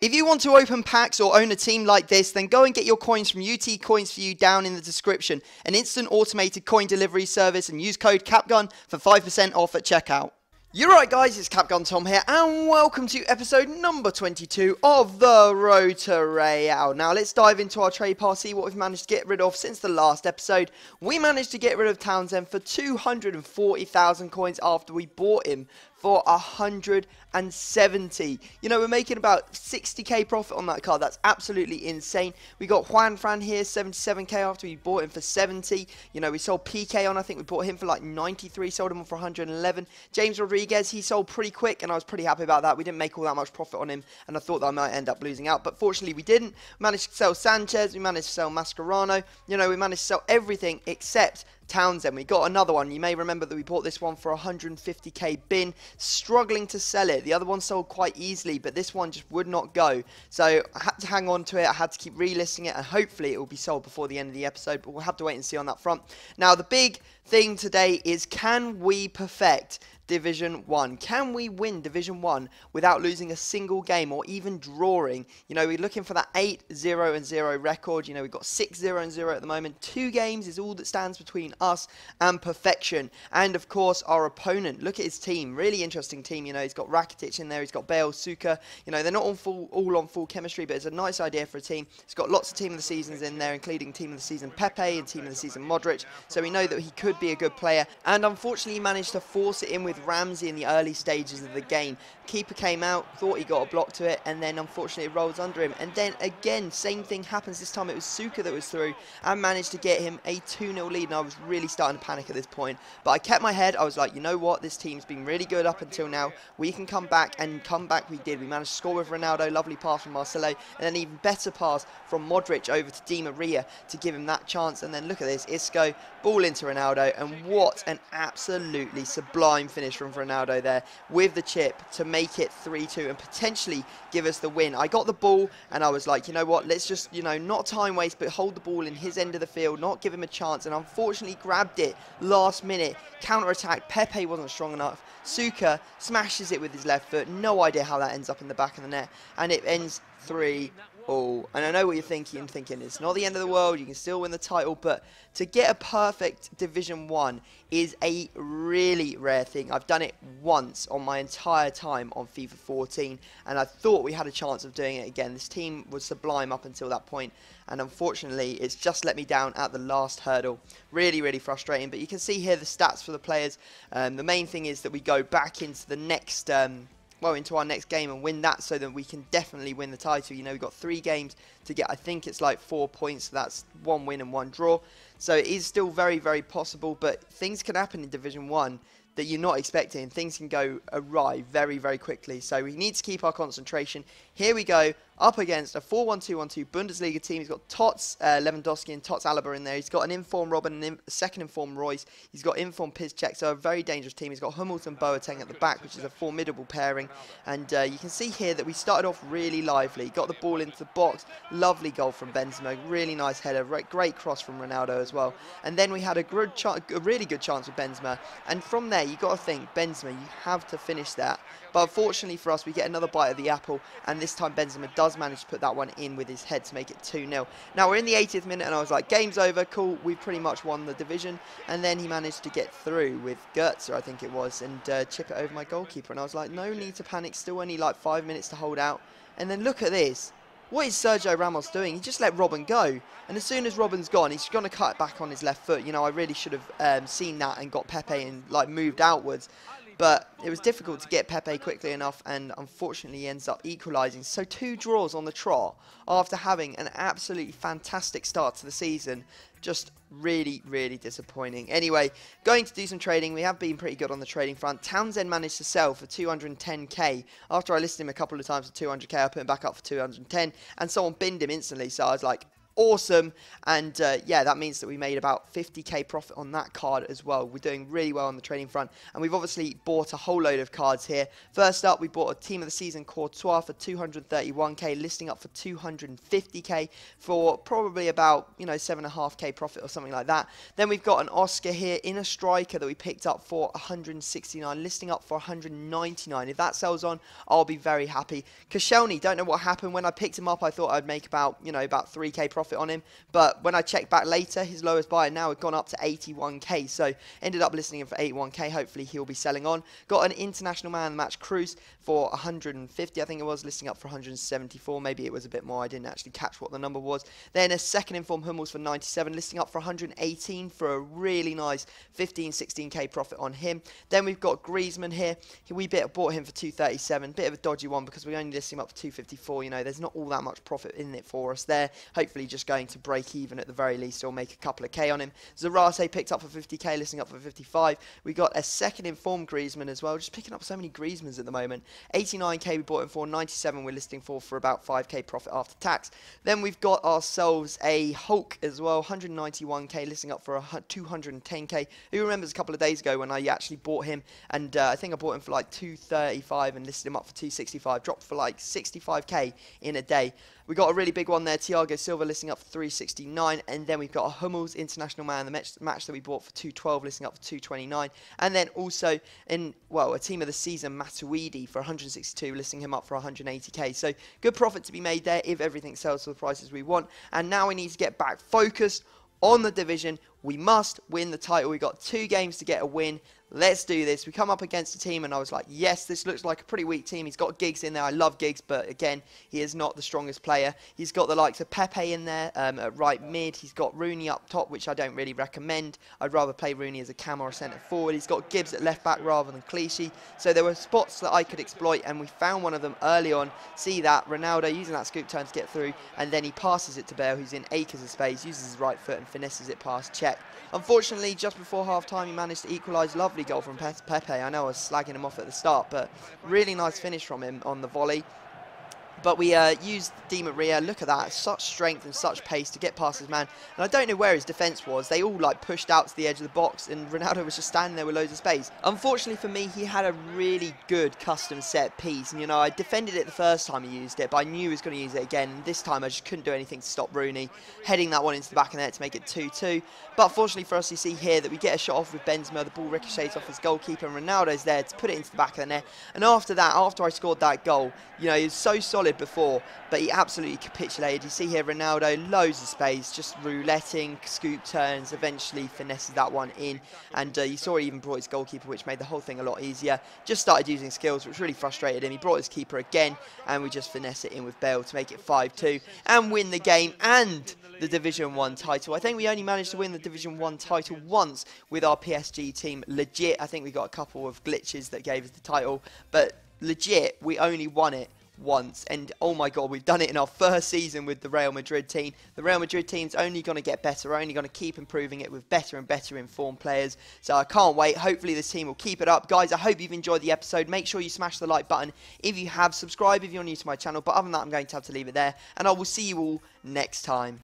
If you want to open packs or own a team like this, then go and get your coins from UT Coins for You down in the description, an instant automated coin delivery service, and use code CAPGUN for 5% off at checkout. You're right guys, it's Capgun Tom here, and welcome to episode number 22 of the Road to Real. Now let's dive into our trade party, what we've managed to get rid of since the last episode. We managed to get rid of Townsend for 240,000 coins after we bought him for 170. You know, we're making about 60k profit on that card. That's absolutely insane. We got Juan Fran here, 77k after we bought him for 70. You know, we sold PK on, I think we bought him for like 93, sold him on for 111. James Rodriguez, he sold pretty quick, and I was pretty happy about that. We didn't make all that much profit on him, and I thought that I might end up losing out, but fortunately we didn't. We managed to sell Sanchez, we managed to sell Mascherano. You know, we managed to sell everything except Townsend. We got another one. You may remember that we bought this one for 150k bin, struggling to sell it. The other one sold quite easily, but this one just would not go. So I had to hang on to it. I had to keep relisting it, and hopefully it will be sold before the end of the episode, but we'll have to wait and see on that front. Now, the big thing today is, can we perfect Division 1? Can we win Division 1 without losing a single game or even drawing? You know, we're looking for that 8-0-0 record. You know, we've got 6-0-0 at the moment. 2 games is all that stands between us and perfection. And, of course, our opponent. Look at his team. Really interesting team. You know, he's got Rakitic in there. He's got Bale, Suka. You know, they're not all on full chemistry, but it's a nice idea for a team. He's got lots of Team of the Seasons in there, including Team of the Season Pepe and Team of the Season Modric. So we know that he could be a good player. And, unfortunately, he managed to force it in with Ramsey in the early stages of the game. Keeper came out, thought he got a block to it, and then unfortunately it rolls under him. And then again, same thing happens. This time it was Suka that was through and managed to get him a 2-0 lead, and I was really starting to panic at this point. But I kept my head. I was like, you know what, this team's been really good up until now. We can come back, and come back we did. We managed to score with Ronaldo, lovely pass from Marcelo, and then even better pass from Modric over to Di Maria to give him that chance. And then look at this, Isco, ball into Ronaldo, and what an absolutely sublime finish from Ronaldo there with the chip to make it 3-2 and potentially give us the win. I got the ball and I was like, you know what, let's just, you know, not time waste, but hold the ball in his end of the field, not give him a chance, and unfortunately grabbed it last minute. Counter-attack, Pepe wasn't strong enough. Suka smashes it with his left foot. No idea how that ends up in the back of the net, and it ends 3-all. And I know what you're thinking, it's not the end of the world, you can still win the title, but to get a perfect Division 1 is a really rare thing. I've done it once on my entire time on FIFA 14, and I thought we had a chance of doing it again. This team was sublime up until that point, and unfortunately it's just let me down at the last hurdle. Really, really frustrating, but you can see here the stats for the players. The main thing is that we go back into the next into our next game and win that, so that we can definitely win the title. You know, we've got 3 games to get, I think it's like 4 points, so that's 1 win and 1 draw. So it is still very, very possible, but things can happen in Division 1 that you're not expecting. Things can go awry very, very quickly. So we need to keep our concentration. Here we go, up against a 4-1-2-1-2 Bundesliga team. He's got Tots, Lewandowski and Tots Alaba in there. He's got an informed Robin and a second informed Royce. He's got informed Piszczek, so a very dangerous team. He's got Hummels and Boateng at the back, which is a formidable pairing. And you can see here that we started off really lively. Got the ball into the box. Lovely goal from Benzema. Really nice header. Great cross from Ronaldo as well. And then we had a really good chance with Benzema. And from there, you've got to think, Benzema, you have to finish that. But unfortunately for us, we get another bite of the apple, and this time Benzema does manage to put that one in with his head to make it 2-0. Now we're in the 80th minute, and I was like, game's over, cool, we've pretty much won the division. And then he managed to get through with Goetze, I think it was, and chip it over my goalkeeper. And I was like, no need to panic, still only like 5 minutes to hold out. And then look at this. What is Sergio Ramos doing? He just let Robin go. And as soon as Robin's gone, he's going to cut it back on his left foot. You know, I really should have seen that and got Pepe and like moved outwards. But it was difficult to get Pepe quickly enough, and unfortunately he ends up equalising. So 2 draws on the trot after having an absolutely fantastic start to the season. Just really, really disappointing. Anyway, going to do some trading. We have been pretty good on the trading front. Townsend managed to sell for 210k. After I listed him a couple of times for 200k, I put him back up for 210, and someone binned him instantly. So I was like, awesome. And yeah, that means that we made about 50k profit on that card as well. We're doing really well on the trading front, and we've obviously bought a whole load of cards here. First up, we bought a team of the season Courtois for 231k, listing up for 250k for probably about, you know, 7.5k profit or something like that. Then we've got an Oscar here in a striker that we picked up for 169, listing up for 199. If that sells on, I'll be very happy. Koscielny, don't know what happened. When I picked him up, I thought I'd make about, you know, about 3k profit on him, but when I checked back later, his lowest buy now had gone up to 81k, so ended up listing him for 81k. Hopefully he'll be selling on. Got an international man of the match, Cruz, for 150, I think it was, listing up for 174. Maybe it was a bit more, I didn't actually catch what the number was. Then a second informed Hummels for 97, listing up for 118 for a really nice 16k profit on him. Then we've got Griezmann here. We bought him for 237, bit of a dodgy one because we only listed him up for 254. You know, there's not all that much profit in it for us there. Hopefully just going to break even at the very least, or make a couple of k on him. Zarate picked up for 50k, listing up for 55. We got a second informed Griezmann as well, just picking up so many Griezmanns at the moment. 89k we bought him for, 97 we're listing for about 5k profit after tax. Then we've got ourselves a Hulk as well, 191k, listing up for 210k. Who remembers a couple of days ago when I actually bought him, and I think I bought him for like 235 and listed him up for 265, dropped for like 65k in a day. We got a really big one there, Thiago Silva, listing up for 369, and then we've got a Hummels international man of the match that we bought for 212, listing up for 229, and then also in, well, a team of the season, Matuidi, for 162, listing him up for 180k. So good profit to be made there if everything sells for the prices we want. And now we need to get back focused on the division. We must win the title. We got 2 games to get a win. Let's do this. We come up against a team and I was like, yes, this looks like a pretty weak team. He's got Giggs in there. I love Giggs, but again, he is not the strongest player. He's got the likes of Pepe in there at right mid. He's got Rooney up top, which I don't really recommend. I'd rather play Rooney as a cam or a centre forward. He's got Gibbs at left back rather than Clichy. So there were spots that I could exploit, and we found one of them early on. See that? Ronaldo using that scoop turn to get through, and then he passes it to Bale, who's in acres of space, uses his right foot and finesses it past Czech. Unfortunately, just before half-time, he managed to equalise. Lovely goal from Pepe. I know I was slagging him off at the start, but really nice finish from him on the volley. But we used Di Maria. Look at that, such strength and such pace to get past his man. And I don't know where his defence was. They all like pushed out to the edge of the box, and Ronaldo was just standing there with loads of space. Unfortunately for me, he had a really good custom set piece. And you know, I defended it the first time he used it, but I knew he was going to use it again. And this time I just couldn't do anything to stop Rooney heading that one into the back of the net to make it 2-2. But fortunately for us, you see here that we get a shot off with Benzema. The ball ricochets off his goalkeeper, and Ronaldo's there to put it into the back of the net. And after that, after I scored that goal, you know, he was so solid before, but he absolutely capitulated. You see here Ronaldo, loads of space, just rouletting, scoop turns, eventually finesses that one in, and you saw he even brought his goalkeeper, which made the whole thing a lot easier. Just started using skills, which really frustrated him. He brought his keeper again, and we just finesse it in with Bale to make it 5-2 and win the game and the Division 1 title. I think we only managed to win the Division 1 title once with our PSG team. Legit, I think we got a couple of glitches that gave us the title, but legit, we only won it once, and oh my god, we've done it in our first season with the Real Madrid team. The Real Madrid team's only going to get better. We're only going to keep improving it with better and better informed players, so I can't wait. Hopefully this team will keep it up. Guys, I hope you've enjoyed the episode. Make sure you smash the like button if you have, subscribe if you're new to my channel, but other than that, I'm going to have to leave it there, and I will see you all next time.